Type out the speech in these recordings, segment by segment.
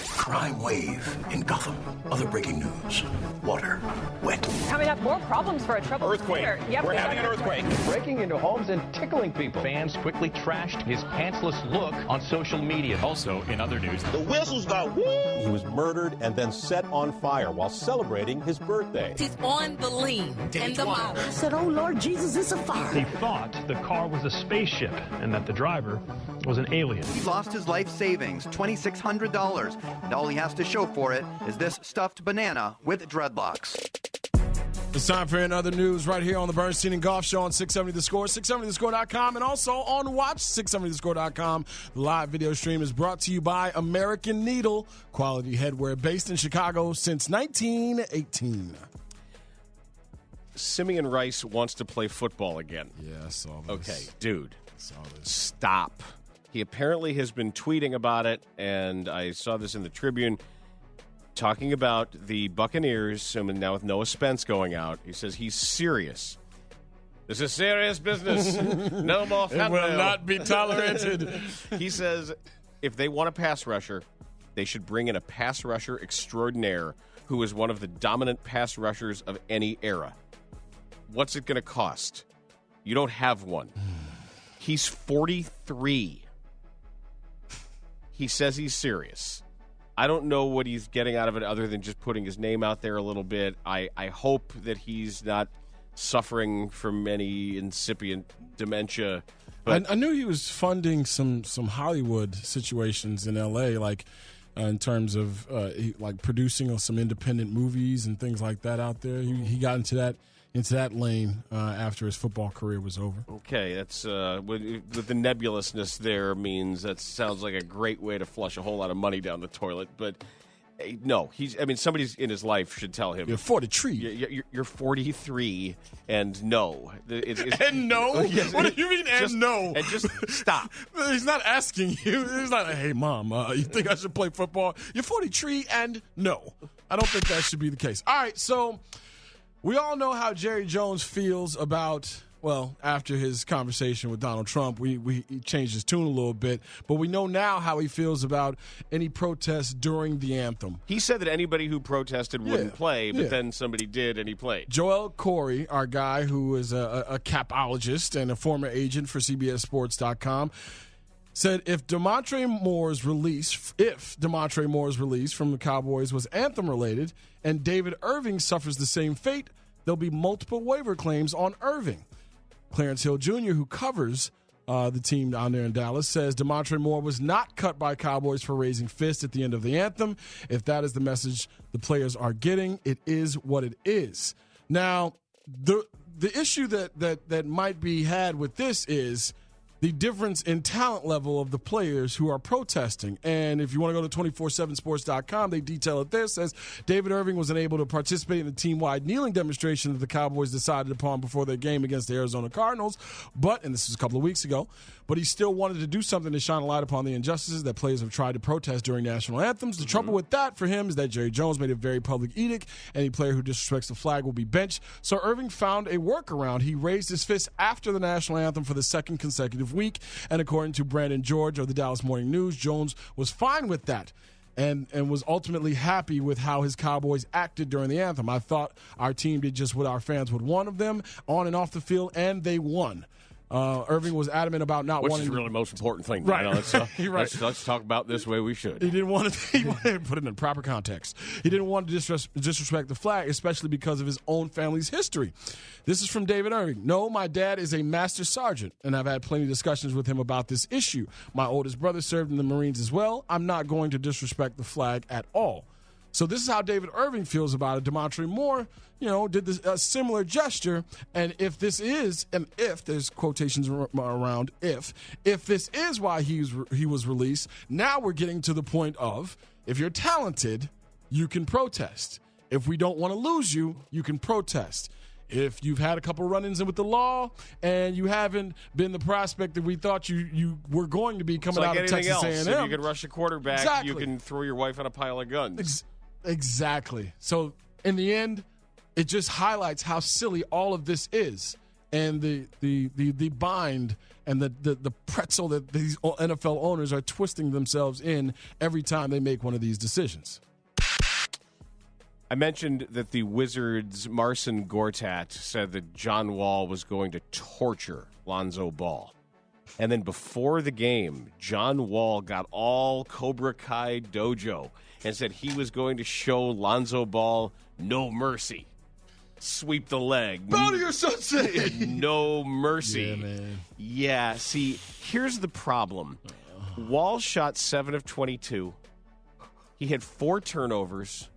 Crime wave in Gotham. Other breaking news. Water. Wet. Coming up, more problems for a troubled earthquake. Yep, We're having an earthquake. Breaking into homes and tickling people. Fans quickly trashed his pantsless look on social media. Also, in other news, the whistles go woo! He was murdered and then set on fire while celebrating his birthday. He's on the lean and the model. I said, oh, Lord Jesus, it's a fire. He thought the car was a spaceship and that the driver was an alien. He lost his life savings, $2,600, and all he has to show for it is this stuffed banana with dreadlocks. It's time for another news right here on the Bernstein and Goff Show on 670 The Score, 670thescore.com, and also on Watch 670thescore.com. The live video stream is brought to you by American Needle, quality headwear based in Chicago since 1918. Simeon Rice wants to play football again. Yeah, I saw this. Okay, dude, I saw this. Stop. He apparently has been tweeting about it, and I saw this in the Tribune, talking about the Buccaneers, now with Noah Spence going out. He says he's serious. This is serious business. No more fan It will not be tolerated. He says if they want a pass rusher, they should bring in a pass rusher extraordinaire who is one of the dominant pass rushers of any era. What's it going to cost? You don't have one. He's 43. He says he's serious. I don't know what he's getting out of it other than just putting his name out there a little bit. I hope that he's not suffering from any incipient dementia. But I knew he was funding some Hollywood situations in L.A., like in terms of like producing some independent movies and things like that out there. He got into that lane after his football career was over. Okay, that's with the nebulousness there means that sounds like a great way to flush a whole lot of money down the toilet. But no, somebody's in his life should tell him. You're 43. You're 43, and no. And no? Yes, what do you mean, no? And just stop. He's not asking you. He's not like, hey, Mom, you think I should play football? You're 43, and no. I don't think that should be the case. All right, so we all know how Jerry Jones feels about, well, after his conversation with Donald Trump, he changed his tune a little bit, but we know now how he feels about any protests during the anthem. He said that anybody who protested wouldn't play, but then somebody did and he played. Joel Corey, our guy who is a capologist and a former agent for CBSSports.com, said if Demontre Moore's release from the Cowboys was anthem-related and David Irving suffers the same fate, there'll be multiple waiver claims on Irving. Clarence Hill Jr., who covers the team down there in Dallas, says Demontre Moore was not cut by Cowboys for raising fists at the end of the anthem. If that is the message the players are getting, it is what it is. Now, the issue that might be had with this is the difference in talent level of the players who are protesting. And if you want to go to 247sports.com, they detail it there. It says David Irving was unable to participate in the team-wide kneeling demonstration that the Cowboys decided upon before their game against the Arizona Cardinals. And this was a couple of weeks ago, but he still wanted to do something to shine a light upon the injustices that players have tried to protest during national anthems. The trouble with that for him is that Jerry Jones made a very public edict. Any player who disrespects the flag will be benched. So Irving found a workaround. He raised his fist after the national anthem for the second consecutive week, and according to Brandon George of the Dallas Morning News, Jones was fine with that and was ultimately happy with how his Cowboys acted during the anthem. I thought our team did just what our fans would want of them on and off the field, and they won. Irving was adamant about not wanting. Which is really the most important thing. Right. Let's talk about this way we should. He didn't want to. He wanted to put it in proper context. He didn't want to disrespect the flag, especially because of his own family's history. This is from David Irving. No, my dad is a master sergeant, and I've had plenty of discussions with him about this issue. My oldest brother served in the Marines as well. I'm not going to disrespect the flag at all. So this is how David Irving feels about it. Demontre Moore, did a similar gesture. And if this is, and if there's quotations around if this is why he was released, now we're getting to the point of if you're talented, you can protest. If we don't want to lose you, you can protest. If you've had a couple run-ins with the law and you haven't been the prospect that we thought you were going to be coming out of Texas A&M. If you can rush a quarterback, You can throw your wife on a pile of guns. Exactly. So in the end, it just highlights how silly all of this is. and the bind and the pretzel that these NFL owners are twisting themselves in every time they make one of these decisions. I mentioned that the Wizards' Marcin Gortat said that John Wall was going to torture Lonzo Ball. And then before the game, John Wall got all Cobra Kai dojo and said he was going to show Lonzo Ball no mercy. Sweep the leg. Bow to your sensei. No mercy. Yeah, man. Yeah, see, here's the problem. Wall shot 7 of 22. He had 4 turnovers.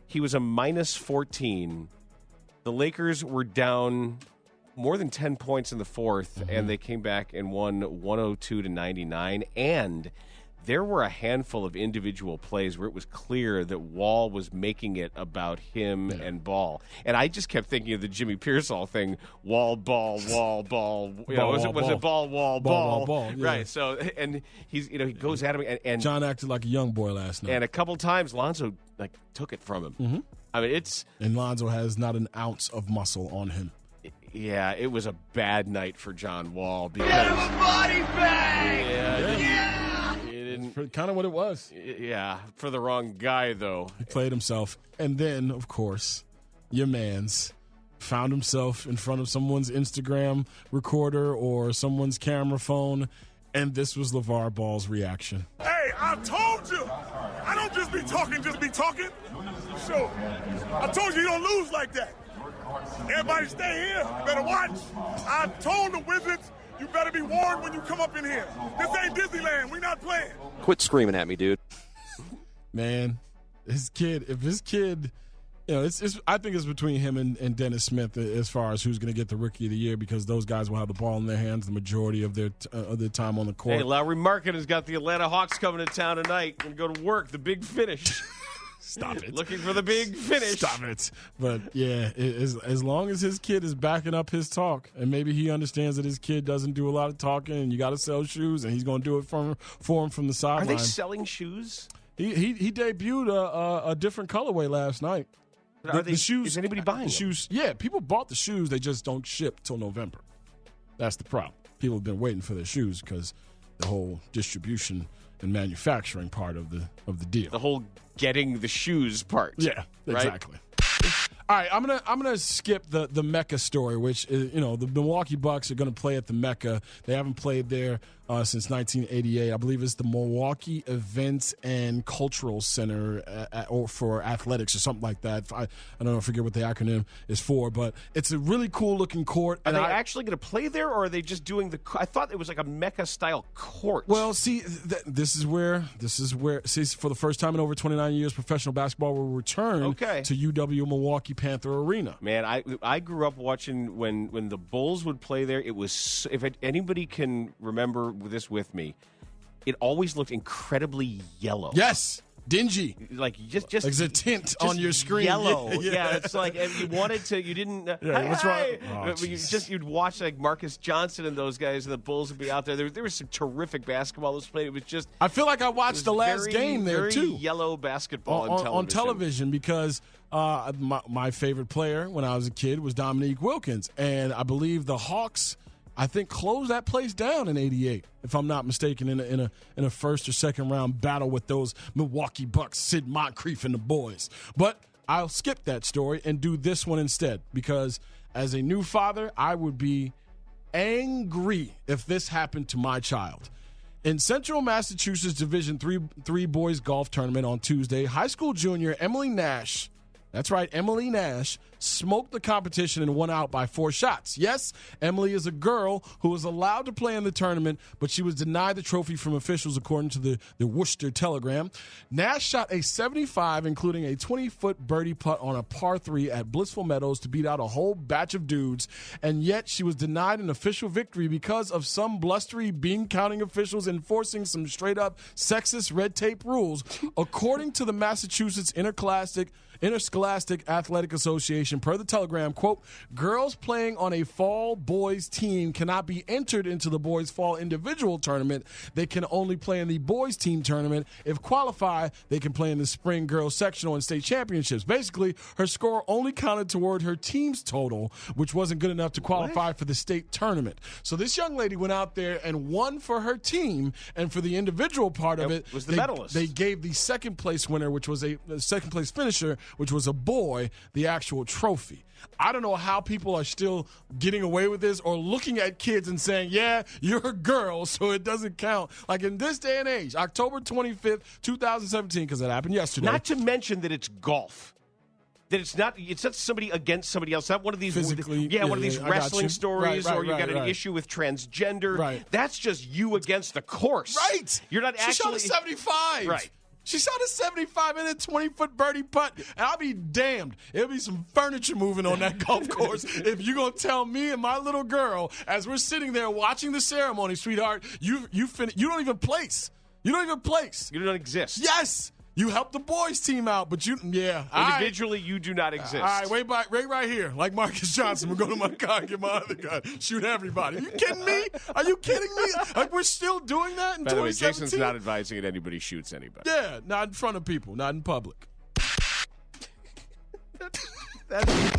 He was a minus 14. The Lakers were down more than 10 points in the fourth, and they came back and won 102-99. And there were a handful of individual plays where it was clear that Wall was making it about him and Ball. And I just kept thinking of the Jimmy Pearsall thing, Wall, ball, Wall, ball. Was it ball, Wall, ball? Yeah. Right. So, and he's, he goes at him. And John acted like a young boy last night. And a couple times, Lonzo, took it from him. Mm-hmm. I mean, And Lonzo has not an ounce of muscle on him. Yeah, it was a bad night for John Wall. Because, Get him a body bag! Yeah. Kind of what it was. Yeah, for the wrong guy, though. He played himself. And then, of course, your man's found himself in front of someone's Instagram recorder or someone's camera phone, and this was LeVar Ball's reaction. Hey, I told you! I don't just be talking. Sure. I told you don't lose like that. Everybody stay here. You better watch. I told the Wizards, you better be warned when you come up in here. This ain't Disneyland. We not playing. Quit screaming at me, dude. Man, if his kid, I think it's between him and Dennis Smith as far as who's going to get the Rookie of the Year, because those guys will have the ball in their hands the majority of their time on the court. Hey, Lowry Market has got the Atlanta Hawks coming to town tonight. Going to go to work. The big finish. Stop it. Looking for the big finish. Stop it. But, yeah, as long as his kid is backing up his talk, and maybe he understands that his kid doesn't do a lot of talking and you got to sell shoes, and he's going to do it for him from the sideline. Are they selling shoes? He debuted a different colorway last night. The shoes, is anybody buying the shoes? Yeah, people bought the shoes. They just don't ship till November. That's the problem. People have been waiting for their shoes because the whole distribution and manufacturing part of the deal. The whole getting the shoes part. Yeah, exactly. Right? All right, I'm gonna skip the Mecca story, which is, the Milwaukee Bucks are gonna play at the Mecca. They haven't played there since 1988. I believe it's the Milwaukee Events and Cultural Center or for athletics or something like that. I don't know, I forget what the acronym is for, but it's a really cool looking court. Are they actually going to play there, or are they just doing I thought it was like a Mecca style court. Well, see, this is where for the first time in over 29 years, professional basketball will return to UW Milwaukee Panther Arena. Man, I grew up watching when the Bulls would play there. It was, if anybody can remember this with me, it always looked incredibly yellow. Yes, dingy, like just like a tint on your screen. Yellow, yeah. It's like if you wanted to, you didn't. What's wrong? Oh, you'd watch like Marcus Johnson and those guys, and the Bulls would be out there. There was some terrific basketball that was played. It was just. I feel like I watched the last game there too. Yellow basketball on television because my favorite player when I was a kid was Dominique Wilkins, and I believe the Hawks, I think, closed that place down in '88, if I'm not mistaken, in a first or second round battle with those Milwaukee Bucks, Sid Moncrief and the boys. But I'll skip that story and do this one instead, because as a new father, I would be angry if this happened to my child. In Central Massachusetts Division III boys golf tournament on Tuesday, high school junior Emily Nash, that's right, Emily Nash, smoked the competition and won out by 4 shots. Yes, Emily is a girl who was allowed to play in the tournament, but she was denied the trophy from officials, according to the Worcester Telegram. Nash shot a 75, including a 20-foot birdie putt on a par 3 at Blissful Meadows to beat out a whole batch of dudes, and yet she was denied an official victory because of some blustery bean-counting officials enforcing some straight-up sexist red tape rules, according to the Massachusetts Interscholastic Athletic Association. information per the Telegram, quote, girls playing on a fall boys team cannot be entered into the boys fall individual tournament. They can only play in the boys team tournament. If qualified, they can play in the spring girls sectional and state championships. Basically, her score only counted toward her team's total, which wasn't good enough to qualify for the state tournament. So this young lady went out there and won for her team, and for the individual part of it, was the medalist. They gave the second place winner, which was a second place finisher, which was a boy, the actual trophy. I don't know how people are still getting away with this or looking at kids and saying, yeah, you're a girl, so it doesn't count. Like in this day and age, October 25th, 2017, because that happened yesterday. Not to mention that it's golf. That it's not somebody against somebody else. Not one of these physically, one of these wrestling stories, right, or you got an issue with transgender. Right. That's just you against the course. Right. You're not actually. She shot a 75. Right. She shot a 75 in a 20-foot birdie putt, and I'll be damned. It'll be some furniture moving on that golf course if you're going to tell me and my little girl, as we're sitting there watching the ceremony, sweetheart, you don't even place. You don't even place. You don't exist. Yes. You help the boys team out, but individually, you do not exist. All right, wait right here. Like Marcus Johnson, we'll go to my car and get my other gun. Shoot everybody. Are you kidding me? Are you kidding me? Like, we're still doing that in 2017? By the way, Jason's not advising that anybody shoots anybody. Yeah, not in front of people, not in public. That's it.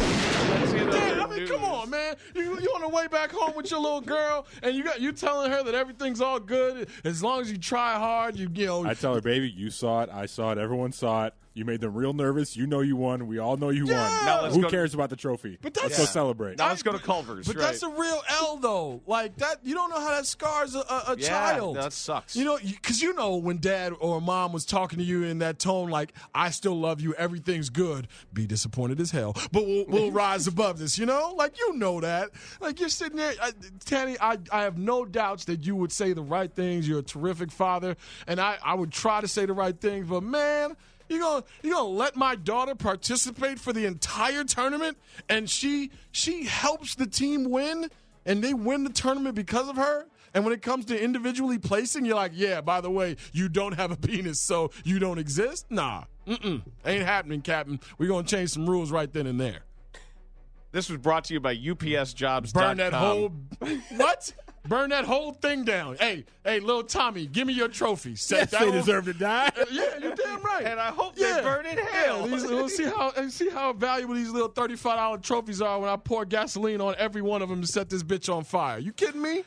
Yeah, I mean, come on, man. You on the way back home with your little girl, and you telling her that everything's all good as long as you try hard. You know. I tell her, baby, you saw it, I saw it, everyone saw it. You made them real nervous. You know you won. We all know you won. Now who cares about the trophy? But let's go celebrate. Now let's go to Culver's. But that's a real L, though. Like that, you don't know how that scars a child. That sucks. You know, because when dad or mom was talking to you in that tone, like, I still love you, everything's good, be disappointed as hell, but we'll rise above this, you know? Like, you know that. Like, you're sitting there, Tanny, I have no doubts that you would say the right things. You're a terrific father, and I would try to say the right things, but, man, You gonna let my daughter participate for the entire tournament, and she helps the team win, and they win the tournament because of her? And when it comes to individually placing, you're like, yeah, by the way, you don't have a penis, so you don't exist? Nah. Ain't happening, Captain. We're gonna change some rules right then and there. This was brought to you by UPSjobs.com. Burn that whole what? Burn that whole thing down. Hey, little Tommy, give me your trophy. Yes, they deserve to die. Yeah, you're damn right. And I hope they burn in hell. Yeah, we'll see how valuable these little $35 trophies are when I pour gasoline on every one of them to set this bitch on fire. You kidding me?